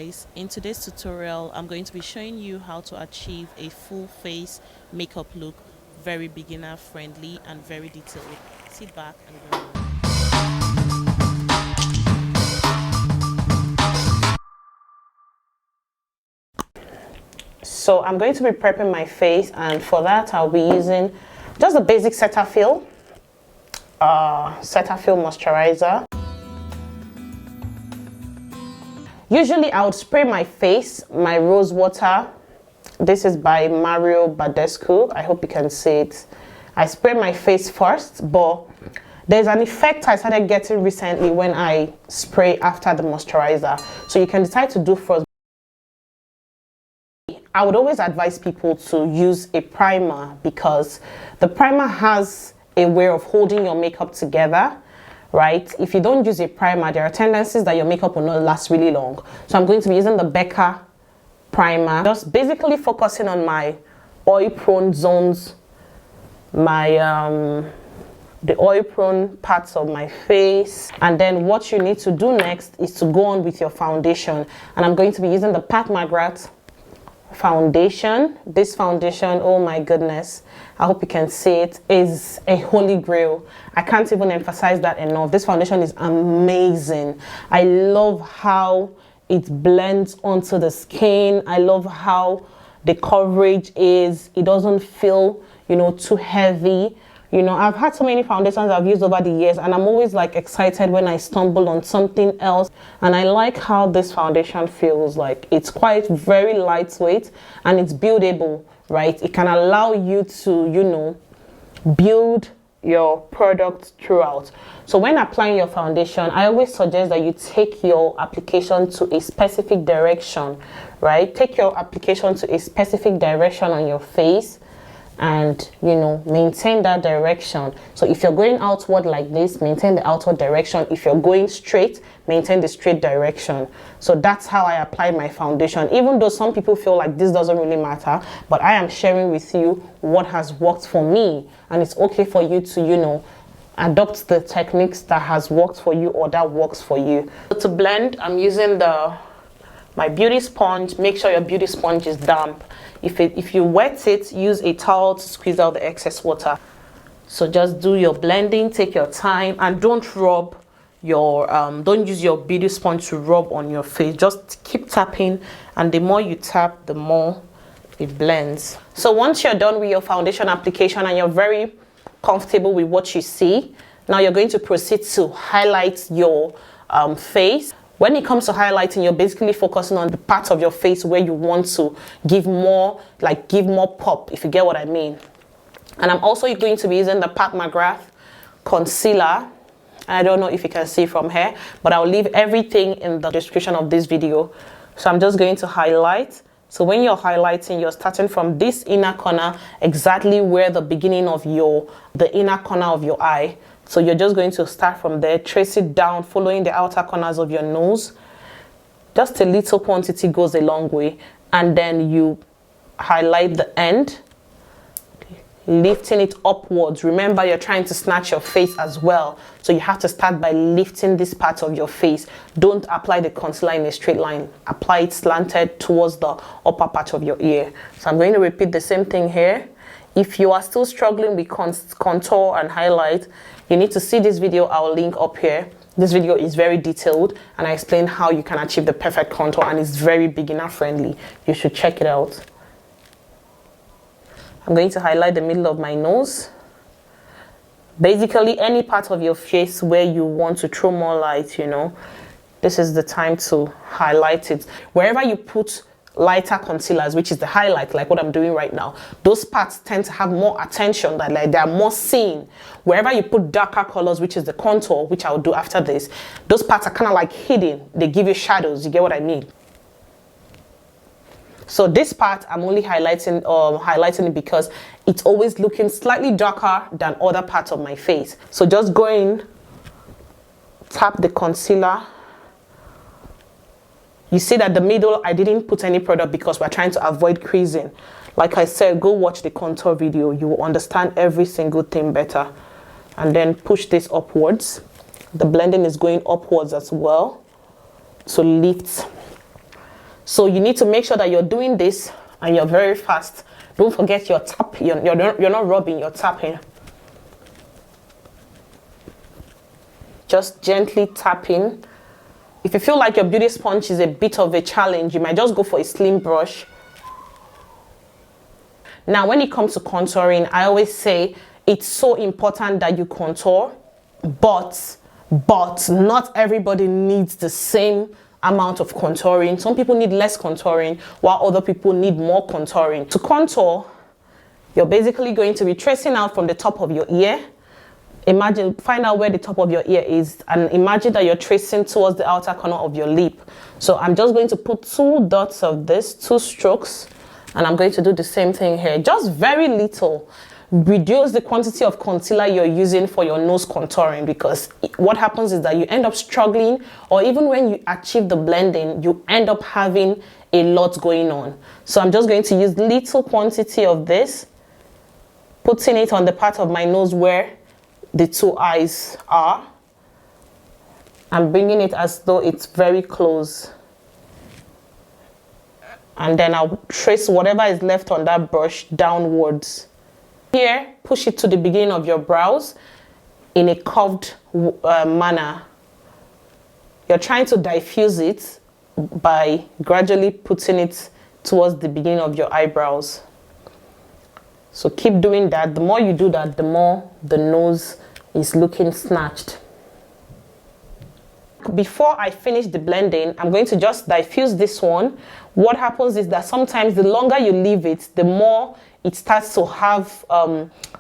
Guys, in today's tutorial I'm going to be showing you how to achieve a full face makeup look, very beginner friendly and very detailed. Sit back and go. So I'm going to be prepping my face, and for that I'll be using just a basic Cetaphil moisturizer. Usually I would spray my face, my rose water. This is by Mario Badescu. I hope you can see it. I spray my face first, but there's an effect I started getting recently when I spray after the moisturizer. So you can decide to do first. I would always advise people to use a primer because the primer has a way of holding your makeup together. Right? If you don't use a primer, there are tendencies that your makeup will not last really long. So I'm going to be using the Becca primer, just basically focusing on my oil prone zones, the oil prone parts of my face. And then what you need to do next is to go on with your foundation, and I'm going to be using the Pat McGrath foundation. This foundation, oh my goodness, I hope you can see it, is a holy grail. I can't even emphasize that enough. This foundation is amazing. I love how it blends onto the skin. I love how the coverage is. It doesn't feel, too heavy. I've had so many foundations I've used over the years, and I'm always like excited when I stumble on something else. And I like how this foundation feels. Like it's quite very lightweight and it's buildable, right? It can allow you to, build your product throughout. So when applying your foundation, I always suggest that you take your application to a specific direction, right? Take your application to a specific direction on your face, and maintain that direction. So if you're going outward like this, maintain the outward direction. If you're going straight, maintain the straight direction. So that's how I apply my foundation, even though some people feel like this doesn't really matter, but I am sharing with you what has worked for me, and it's okay for you to adopt the techniques that has worked for you or that works for you. So to blend, I'm using my beauty sponge. Make sure your beauty sponge is damp. If you wet it, use a towel to squeeze out the excess water. So just do your blending, take your time, and don't rub your don't use your beauty sponge to rub on your face. Just keep tapping, and the more you tap, the more it blends. So once you're done with your foundation application and you're very comfortable with what you see, now you're going to proceed to highlight your face. When it comes to highlighting, you're basically focusing on the part of your face where you want to give more pop, if you get what I mean. And I'm also going to be using the Pat McGrath concealer. I don't know if you can see from here, but I'll leave everything in the description of this video. So I'm just going to highlight. So when you're highlighting, you're starting from this inner corner, exactly where the beginning of the inner corner of your eye. So you're just going to start from there, trace it down, following the outer corners of your nose. Just a little quantity goes a long way. And then you highlight the end, lifting it upwards. Remember, you're trying to snatch your face as well. So you have to start by lifting this part of your face. Don't apply the concealer in a straight line. Apply it slanted towards the upper part of your ear. So I'm going to repeat the same thing here. If you are still struggling with contour and highlight, you need to see this video. I'll link up here. This video is very detailed, and I explain how you can achieve the perfect contour, and it's very beginner friendly. You should check it out. I'm going to highlight the middle of my nose. Basically, any part of your face where you want to throw more light, this is the time to highlight it. Wherever you put lighter concealers, which is the highlight, like what I'm doing right now, those parts tend to have more attention, that like they are more seen. Wherever you put darker colors, which is the contour, which I'll do after this, those parts are kind of like hidden. They give you shadows. You get what I mean? So this part I'm only highlighting it because it's always looking slightly darker than other parts of my face. So just go in, tap the concealer. You see that the middle, I didn't put any product because we're trying to avoid creasing. Like I said, go watch the contour video. You will understand every single thing better. And then push this upwards. The blending is going upwards as well to lift So you need to make sure that you're doing this and you're very fast. Don't forget your tap. You're not rubbing, you're tapping. Just gently tapping. If you feel like your beauty sponge is a bit of a challenge, you might just go for a slim brush. Now, when it comes to contouring, I always say it's so important that you contour, but not everybody needs the same amount of contouring. Some people need less contouring, while other people need more contouring. To contour, you're basically going to be tracing out from the top of your ear. Find out where the top of your ear is, and imagine that you're tracing towards the outer corner of your lip. So I'm just going to put 2 dots of this, 2 strokes, and I'm going to do the same thing here, just very little. Reduce the quantity of concealer you're using for your nose contouring, because what happens is that you end up struggling, or even when you achieve the blending, you end up having a lot going on. So I'm just going to use little quantity of this, putting it on the part of my nose where the 2 eyes are, and bringing it as though it's very close. And then I'll trace whatever is left on that brush downwards. Here, push it to the beginning of your brows in a curved manner. You're trying to diffuse it by gradually putting it towards the beginning of your eyebrows. So keep doing that. The more you do that, the more the nose is looking snatched. Before I finish the blending, I'm going to just diffuse this one. What happens is that sometimes the longer you leave it, the more it starts to have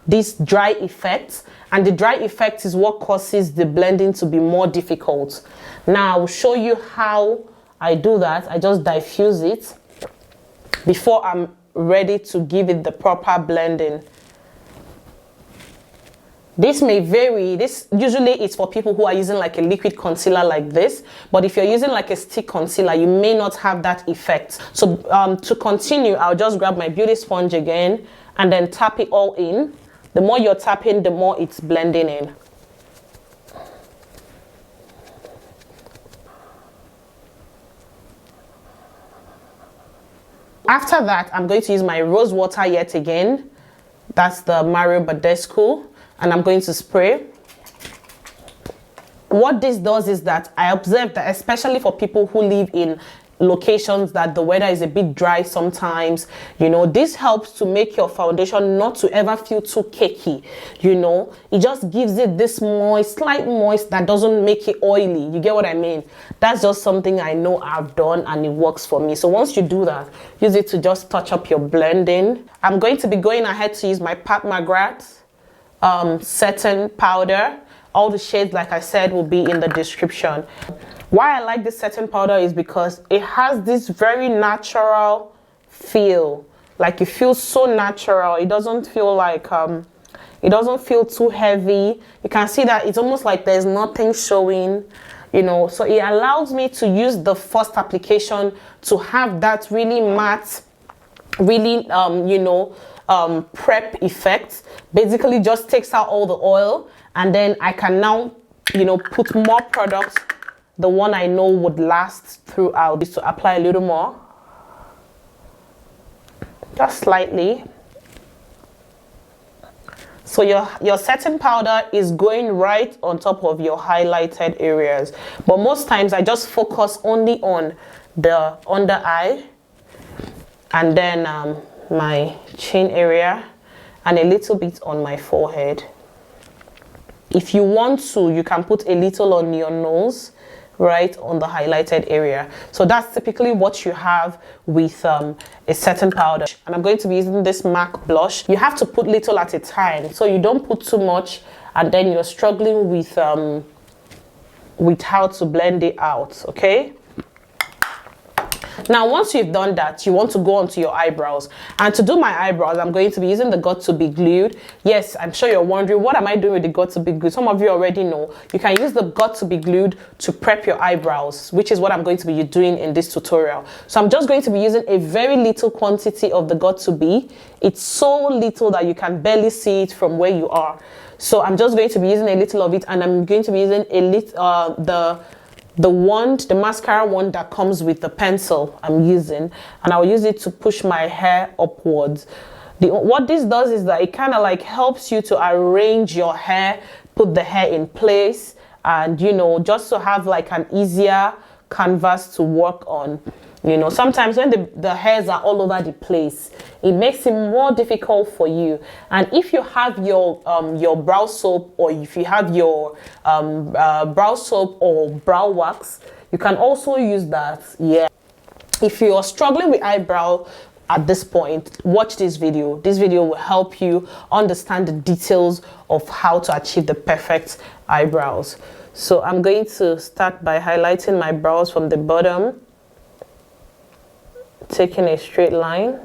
this dry effect, and the dry effect is what causes the blending to be more difficult. Now I'll show you how I do that. I just diffuse it before I'm ready to give it the proper blending. This may vary. This usually is for people who are using like a liquid concealer like this, but if you're using like a stick concealer, you may not have that effect. So to continue, I'll just grab my beauty sponge again and then tap it all in. The more you're tapping, the more it's blending in. After that, I'm going to use my rose water yet again. That's the Mario Badescu. And I'm going to spray. What this does is that I observe that, especially for people who live in locations that the weather is a bit dry sometimes, you know, this helps to make your foundation not to ever feel too cakey. You know, it just gives it this moist, slight moist that doesn't make it oily. You get what I mean? That's just something I know I've done and it works for me. So once you do that, use it to just touch up your blending. I'm going to be going ahead to use my Pat McGrath setting powder. All the shades, like I said, will be in the description. Why I like this setting powder is because it has this very natural feel. Like it feels so natural. It doesn't feel like it doesn't feel too heavy. You can see that it's almost like there's nothing showing, you know. So it allows me to use the first application to have that really matte, really you know, prep effect. Basically just takes out all the oil, and then I can now, you know, put more products, the one I know would last throughout. Is to apply a little more, just slightly. So your setting powder is going right on top of your highlighted areas, but most times I just focus only on the under eye, and then my chin area, and a little bit on my forehead. If you want to, you can put a little on your nose, right on the highlighted area. So that's typically what you have with a setting powder. And I'm going to be using this MAC blush. You have to put little at a time, so you don't put too much and then you're struggling with how to blend it out, okay? Now, once you've done that, you want to go onto your eyebrows. And to do my eyebrows, I'm going to be using the Got to Be Glued. Yes, I'm sure you're wondering, what am I doing with the Got to Be Glued? Some of you already know. You can use the Got to Be Glued to prep your eyebrows, which is what I'm going to be doing in this tutorial. So I'm just going to be using a very little quantity of the Got to Be. It's so little that you can barely see it from where you are. So I'm just going to be using a little of it, and I'm going to be using a little, the mascara wand that comes with the pencil I'm using, and I'll use it to push my hair upwards. What this does is that it kind of like helps you to arrange your hair, put the hair in place, and you know, just to have like an easier canvas to work on. You know, sometimes when the hairs are all over the place, it makes it more difficult for you. And if you have your brow soap, or if you have your brow soap or brow wax, you can also use that. Yeah. If you are struggling with eyebrow at this point, watch this video. This video will help you understand the details of how to achieve the perfect eyebrows. So I'm going to start by highlighting my brows from the bottom, taking a straight line.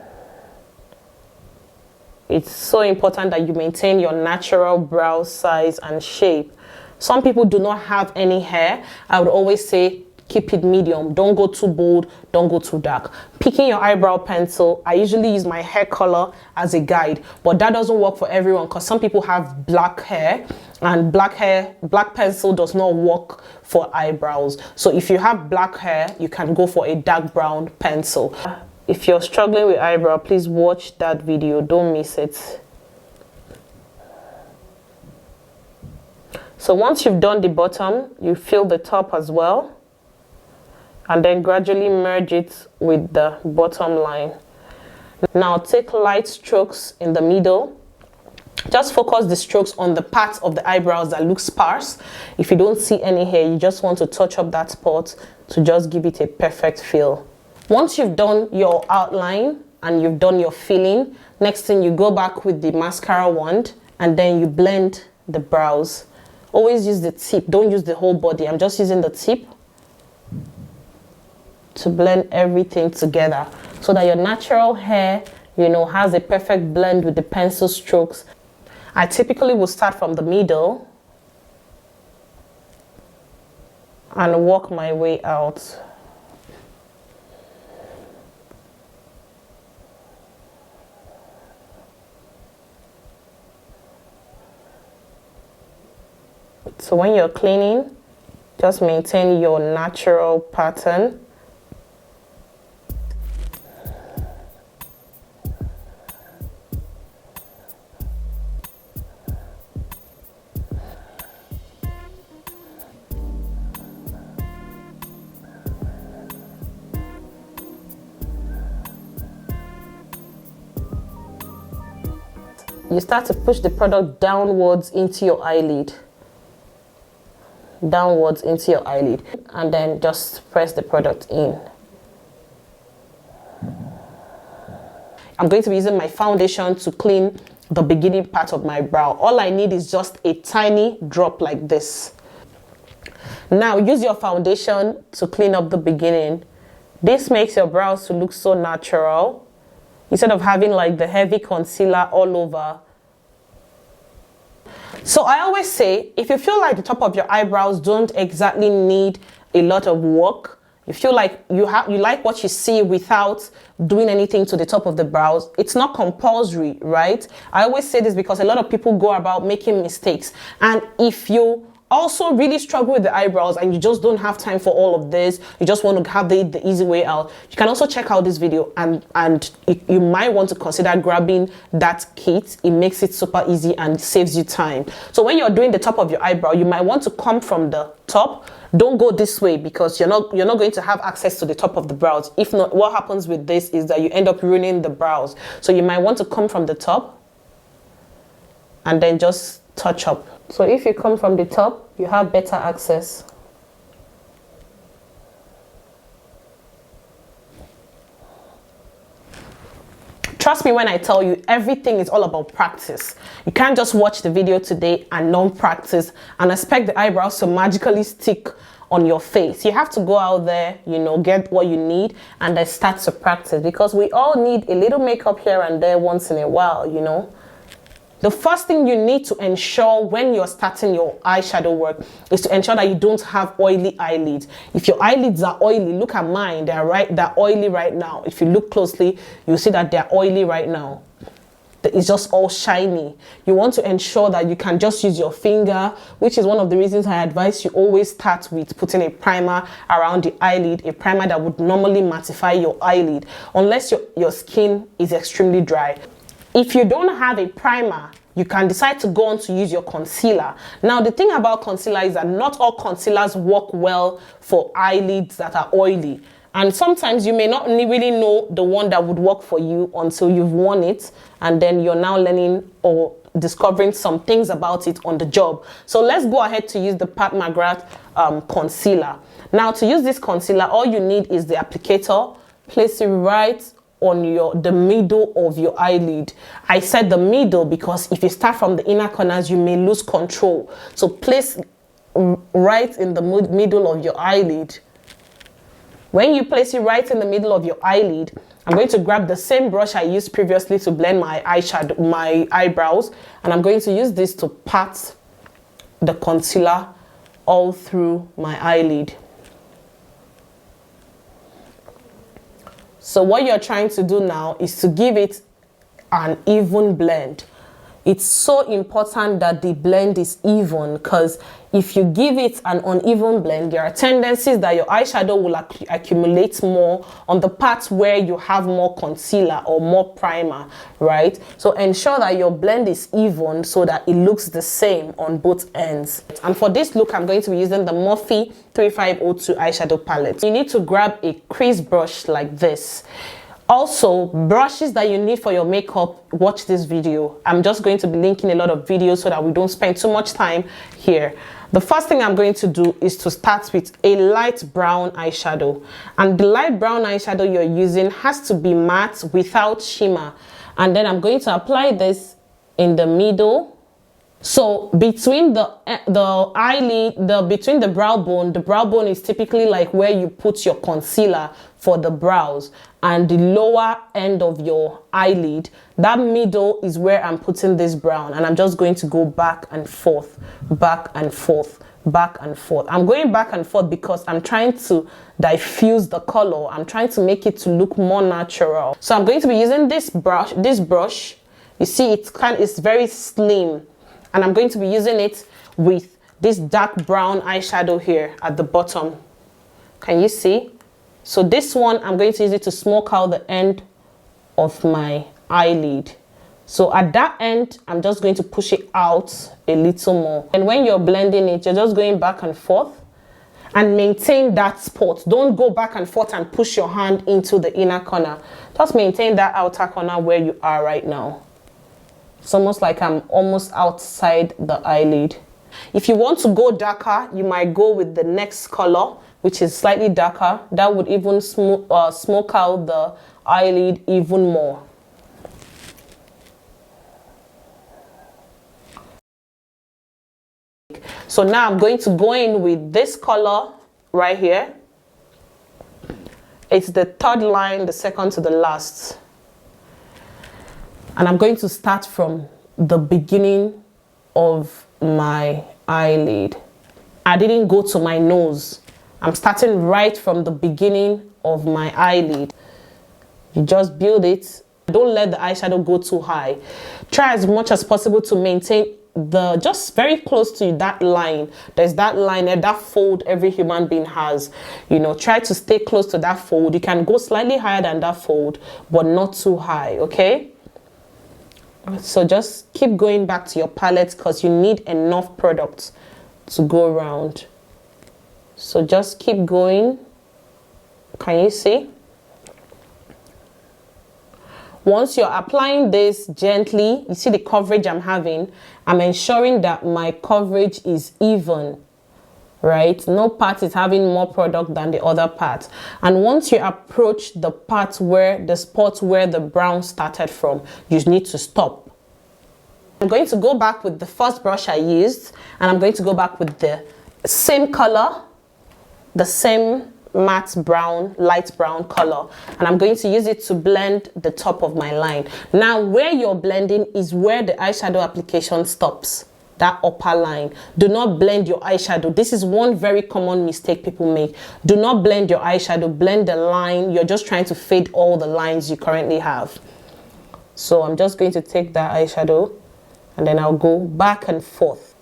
It's so important that you maintain your natural brow size and shape. Some people do not have any hair. I would always say keep it medium. Don't go too bold, don't go too dark. Picking your eyebrow pencil, I usually use my hair color as a guide, but that doesn't work for everyone because some people have black hair, and black pencil does not work for eyebrows. So if you have black hair, you can go for a dark brown pencil. If you're struggling with eyebrow, please watch that video, don't miss it. So once you've done the bottom, you fill the top as well, and then gradually merge it with the bottom line. Now take light strokes in the middle. Just focus the strokes on the parts of the eyebrows that look sparse. If you don't see any hair, you just want to touch up that spot to just give it a perfect feel. Once you've done your outline and you've done your filling, next thing you go back with the mascara wand and then you blend the brows. Always use the tip, don't use the whole body. I'm just using the tip to blend everything together so that your natural hair, you know, has a perfect blend with the pencil strokes. I typically will start from the middle and work my way out. So when you're cleaning, just maintain your natural pattern. You start to push the product downwards into your eyelid. Downwards into your eyelid. And then just press the product in. I'm going to be using my foundation to clean the beginning part of my brow. All I need is just a tiny drop like this. Now use your foundation to clean up the beginning. This makes your brows to look so natural, instead of having like the heavy concealer all over. So I always say, if you feel like the top of your eyebrows don't exactly need a lot of work, you feel like you like what you see without doing anything to the top of the brows, it's not compulsory, right? I always say this because a lot of people go about making mistakes. And if you also really struggle with the eyebrows and you just don't have time for all of this, you just want to have the easy way out, you can also check out this video and you might want to consider grabbing that kit. It makes it super easy and saves you time. So when you're doing the top of your eyebrow, you might want to come from the top. Don't go this way because you're not going to have access to the top of the brows. If not, what happens with this is that you end up ruining the brows. So you might want to come from the top and then just touch up. So if you come from the top, you have better access. Trust me when I tell you, everything is all about practice. You can't just watch the video today and not practice and expect the eyebrows to magically stick on your face. You have to go out there, you know, get what you need and then start to practice, because we all need a little makeup here and there once in a while, you know. The first thing you need to ensure when you're starting your eyeshadow work is to ensure that you don't have oily eyelids. If your eyelids are oily, look at mine, they're oily right now. If you look closely, you'll see that they're oily right now. it's just all shiny. You want to ensure that you can just use your finger, which is one of the reasons I advise you always start with putting a primer around the eyelid, a primer that would normally mattify your eyelid, unless your skin is extremely dry. If you don't have a primer, you can decide to go on to use your concealer. Now, the thing about concealer is that not all concealers work well for eyelids that are oily. And sometimes you may not really know the one that would work for you until you've worn it, and then you're now learning or discovering some things about it on the job. So let's go ahead to use the Pat McGrath concealer. Now, to use this concealer, all you need is the applicator. Place it right on the middle of your eyelid. I said the middle because if you start from the inner corners, you may lose control. So place right in the middle of your eyelid. When you place it right in the middle of your eyelid, I'm going to grab the same brush I used previously to blend my eyeshadow, my eyebrows, and I'm going to use this to pat the concealer all through my eyelid. So what you're trying to do now is to give it an even blend. It's so important that the blend is even, because if you give it an uneven blend, there are tendencies that your eyeshadow will accumulate more on the parts where you have more concealer or more primer, right? So ensure that your blend is even so that it looks the same on both ends. And for this look, I'm going to be using the Morphe 3502 eyeshadow palette. You need to grab a crease brush like this. Also, brushes that you need for your makeup, watch this video. I'm just going to be linking a lot of videos so that we don't spend too much time here. The first thing I'm going to do is to start with a light brown eyeshadow. And the light brown eyeshadow you're using has to be matte without shimmer. And then I'm going to apply this in the middle. So between the eyelid, between the brow bone is typically like where you put your concealer for the brows, and the lower end of your eyelid, that middle is where I'm putting this brown, and I'm just going to go back and forth, back and forth, back and forth. I'm going back and forth because I'm trying to diffuse the color. I'm trying to make it to look more natural. So I'm going to be using this brush. You see, it's very slim. And I'm going to be using it with this dark brown eyeshadow here at the bottom. Can you see? So this one, I'm going to use it to smoke out the end of my eyelid. So at that end, I'm just going to push it out a little more. And when you're blending it, you're just going back and forth and maintain that spot. Don't go back and forth and push your hand into the inner corner. Just maintain that outer corner where you are right now. It's almost like I'm almost outside the eyelid. If you want to go darker, you might go with the next color, which is slightly darker. That would even smoke out the eyelid even more. So now I'm going to go in with this color right here. It's the third line, the second to the last. And I'm going to start from the beginning of my eyelid. I didn't go to my nose. I'm starting right from the beginning of my eyelid. You just build it. Don't let the eyeshadow go too high. Try as much as possible to maintain just very close to that line. There's that line there, that fold every human being has. You know, try to stay close to that fold. You can go slightly higher than that fold, but not too high, okay? So just keep going back to your palette because you need enough product to go around. So just keep going. Can you see? Once you're applying this gently, you see the coverage I'm having. I'm ensuring that my coverage is even, right? No part is having more product than the other part. And once you approach the part where the spot where the brown started from, you need to stop. I'm going to go back with the first brush I used, and I'm going to go back with the same color, the same matte brown, light brown color, and I'm going to use it to blend the top of my line. Now where you're blending is where the eyeshadow application stops, that upper line. Do not blend your eyeshadow. This is one very common mistake people make. Do not blend your eyeshadow, blend the line. You're just trying to fade all the lines you currently have. So I'm just going to take that eyeshadow and then I'll go back and forth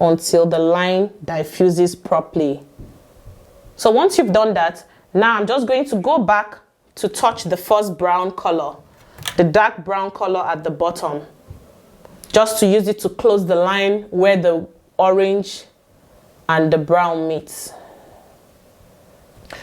until the line diffuses properly. So once you've done that, now I'm just going to go back to touch the first brown color, the dark brown color at the bottom, just to use it to close the line where the orange and the brown meets.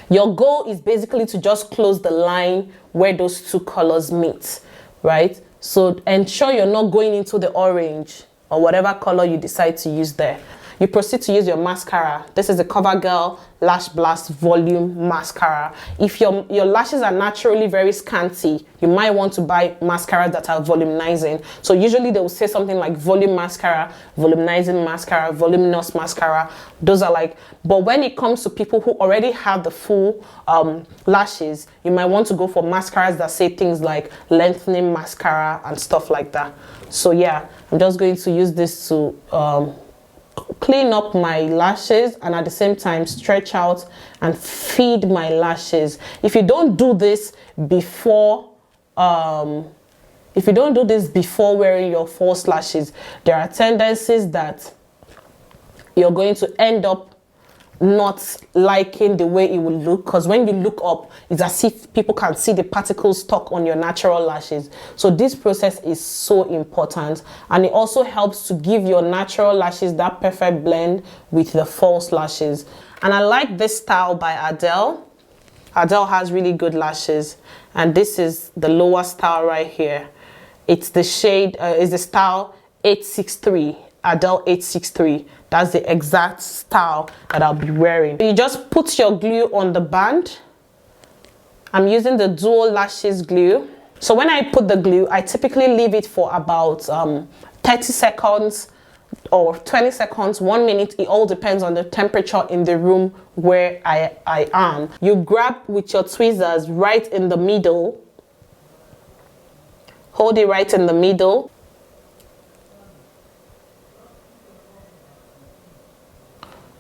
Your goal is basically to just close the line where those two colors meet, right? So ensure you're not going into the orange or whatever color you decide to use there. You proceed to use your mascara. This is the CoverGirl Lash Blast Volume Mascara. If your lashes are naturally very scanty, you might want to buy mascaras that are volumizing. So usually they will say something like volume mascara, volumizing mascara, voluminous mascara. Those are like, but when it comes to people who already have the full lashes, you might want to go for mascaras that say things like lengthening mascara and stuff like that. So yeah, I'm just going to use this to clean up my lashes and at the same time stretch out and feed my lashes. If you don't do this before wearing your false lashes, there are tendencies that you're going to end up not liking the way it will look, because when you look up, it's as if people can see the particles stuck on your natural lashes. So this process is so important, and it also helps to give your natural lashes that perfect blend with the false lashes. And I like this style by Adele. Adele has really good lashes, and this is the lower style right here. It's the shade, is the style 863, Adele 863. That's the exact style that I'll be wearing. You just put your glue on the band. I'm using the Dual Lashes glue. So when I put the glue, I typically leave it for about 30 seconds or 20 seconds, 1 minute. It all depends on the temperature in the room where I am. You grab with your tweezers right in the middle. Hold it right in the middle.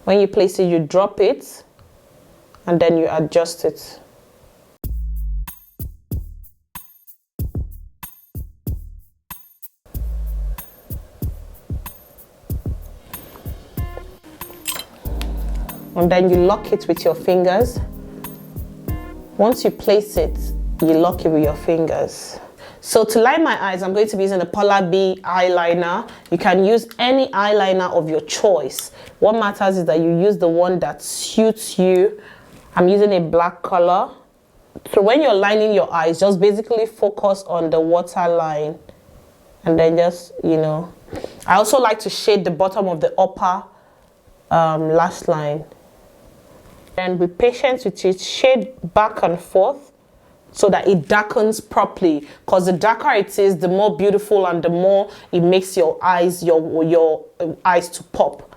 When you place it, you drop it and then you adjust it. And then you lock it with your fingers. Once you place it, you lock it with your fingers. So to line my eyes, I'm going to be using the Polar B eyeliner. You can use any eyeliner of your choice. What matters is that you use the one that suits you. I'm using a black color. So when you're lining your eyes, just basically focus on the waterline. And then just, you know. I also like to shade the bottom of the upper lash line. And be patient with it, shade back and forth, so that it darkens properly, because the darker it is, the more beautiful and the more it makes your eyes your eyes to pop.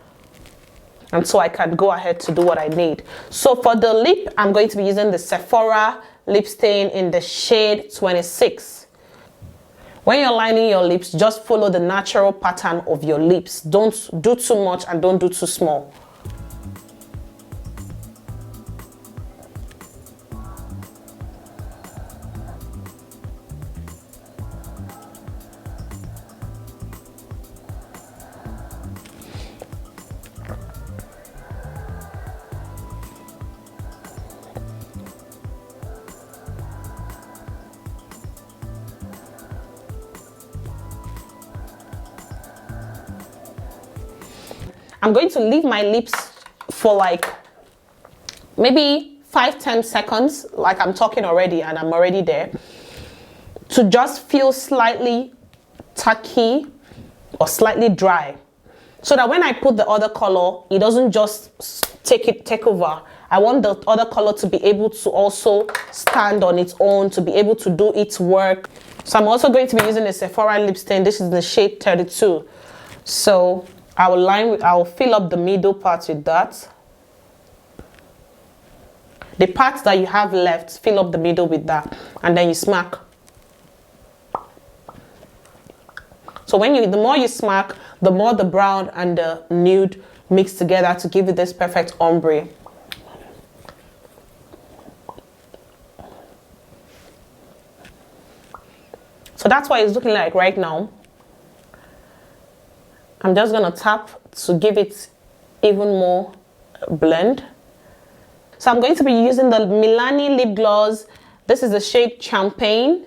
And so I can go ahead to do what I need. So for the lip, I'm going to be using the Sephora lip stain in the shade 26. When you're lining your lips, just follow the natural pattern of your lips. Don't do too much and don't do too small. I'm going to leave my lips for like maybe 5-10 seconds, like I'm talking already and I'm already there, to just feel slightly tacky or slightly dry, so that when I put the other color, it doesn't just take over. I want the other color to be able to also stand on its own, to be able to do its work. So I'm also going to be using the Sephora lip stain. This is the shade 32. So I will fill up the middle part with that. The parts that you have left, fill up the middle with that, and then you smack. So the more you smack, the more the brown and the nude mix together to give you this perfect ombre. So that's what it's looking like right now. I'm just gonna tap to give it even more blend. So I'm going to be using the Milani lip gloss. This is the shade Champagne.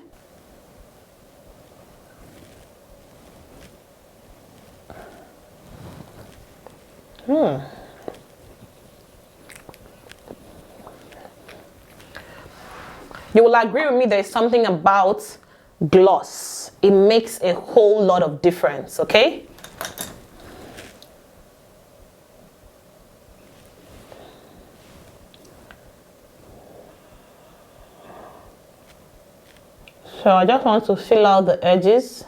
You will agree with me, there's something about gloss. It makes a whole lot of difference, okay? So I just want to fill out the edges.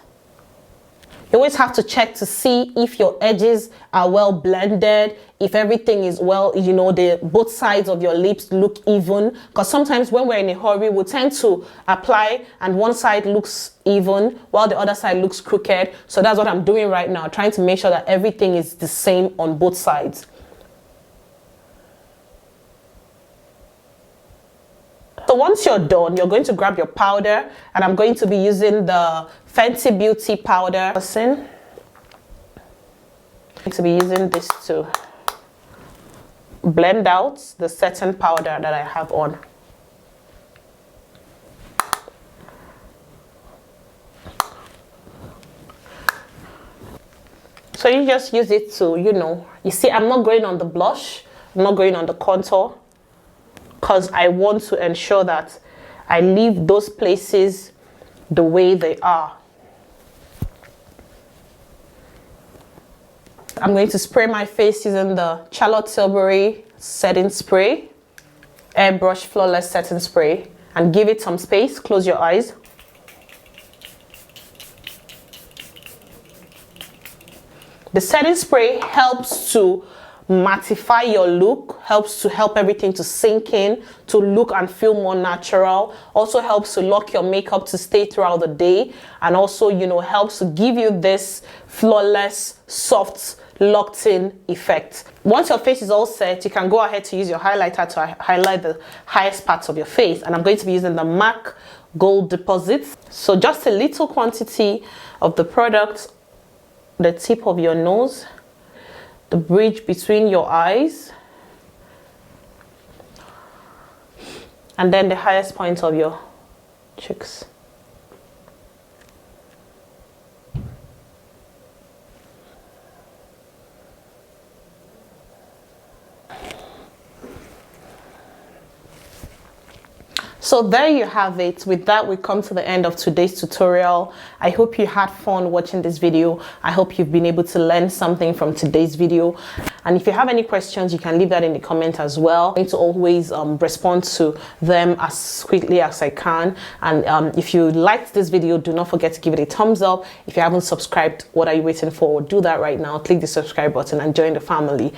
You always have to check to see if your edges are well blended, if everything is well, you know, both sides of your lips look even. Because sometimes when we're in a hurry, we tend to apply and one side looks even while the other side looks crooked. So that's what I'm doing right now, trying to make sure that everything is the same on both sides. So once you're done, you're going to grab your powder, and I'm going to be using the Fenty Beauty powder. I'm going to be using this to blend out the setting powder that I have on. So you just use it to, you know, you see I'm not going on the blush, I'm not going on the contour, because I want to ensure that I leave those places the way they are. I'm going to spray my face using the Charlotte Tilbury setting spray, airbrush flawless setting spray, and give it some space. Close your eyes. The setting spray helps to mattify your look, helps to help everything to sink in, to look and feel more natural. Also helps to lock your makeup to stay throughout the day, and also, you know, helps to give you this flawless, soft, locked in effect. Once your face is all set, you can go ahead to use your highlighter to highlight the highest parts of your face, and I'm going to be using the MAC Gold Deposit. So just a little quantity of the product, the tip of your nose, the bridge between your eyes, and then the highest point of your cheeks. So there you have it. With that, we come to the end of today's tutorial. I hope you had fun watching this video. I hope you've been able to learn something from today's video. And if you have any questions, you can leave that in the comment as well. I'm going to always respond to them as quickly as I can. And if you liked this video, do not forget to give it a thumbs up. If you haven't subscribed, what are you waiting for? Do that right now. Click the subscribe button and join the family.